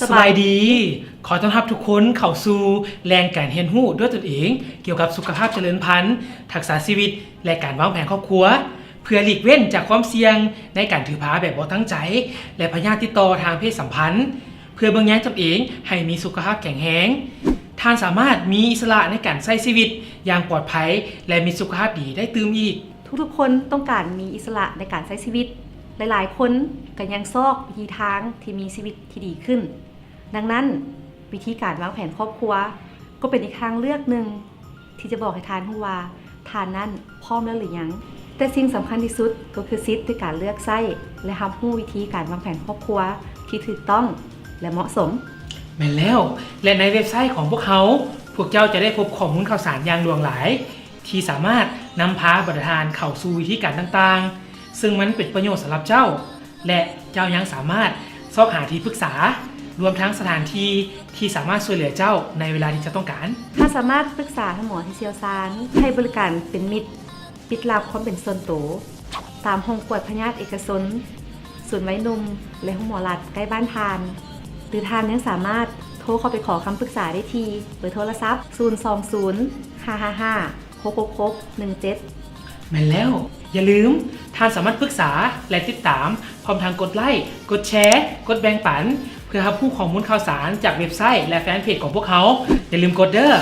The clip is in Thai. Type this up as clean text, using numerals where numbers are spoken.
สบายดีขอต้อนรับทุกคนเข้าสู่แรงการเรียนรู้ด้วยตนเองเกี่ยวกับสุขภาพเจริญพันธุ์ทักษะชีวิตและการวางแผนครอบครัวเพื่อหลีกเว้นจากความเสี่ยงในการถือพาแบบบ่ตั้งใจและพยาธิติดต่อทางเพศสัมพันธ์เพื่อเบิ่งแย้งตนเองให้มีสุขภาพแข็งแรงท่านสามารถมีอิสระในการใช้ชีวิตอย่างปลอดภัยและมีสุขภาพดีได้ตื่มอีกทุกๆคนต้องการมีอิสระในการใช้ชีวิตหลายๆคนก็ยังซอกวิธีทางที่มีชีวิตที่ดีขึ้นดังนั้นวิธีการวางแผนครอบครัวก็เป็นอีกทางเลือกหนึ่งที่จะบอกให้ทานรู้ว่าทานนั้นพร้อมแล้วหรือยังแต่สิ่งสำคัญที่สุดก็คือสิทธิ์ในการเลือกไส้และรับรู้วิธีการวางแผนครอบครัวที่ถูกต้องและเหมาะสมแม่นแล้วและในเว็บไซต์ของพวกเขาพวกเจ้าจะได้พบข้อมูลข่าวสารอย่างหลวงหลายที่สามารถนำพาบริทานเข้าสู่วิธีการต่างๆซึ่งมันเป็นประโยชน์สำหรับเจ้าและเจ้ายังสามารถสอบหาที่ปรึกษารวมทั้งสถานที่ที่สามารถช่วยเหลือเจ้าในเวลาที่จะต้องการถ้าสามารถปรึกษาหมอที่เชี่ยวชาญให้บริการเป็นมิตรปิดลับความเป็นส่วนตัวตามห้องกวดพยาธิเอกชนศูนย์ไว้นมและห้องหมอรัฐใกล้บ้านทานหรือทานยังสามารถโทรเข้าไปขอคำปรึกษาได้ที่เบอร์โทรศัพท์020-555-6617แม่นแล้วอย่าลืมท่านสามารถปรึกษาและติดตามพร้อมทางกดไลค์กดแชร์กดแบ่งปันเพื่อรับผู้ข้อมูลข่าวสารจากเว็บไซต์และแฟนเพจของพวกเขาอย่าลืมกดเด้อ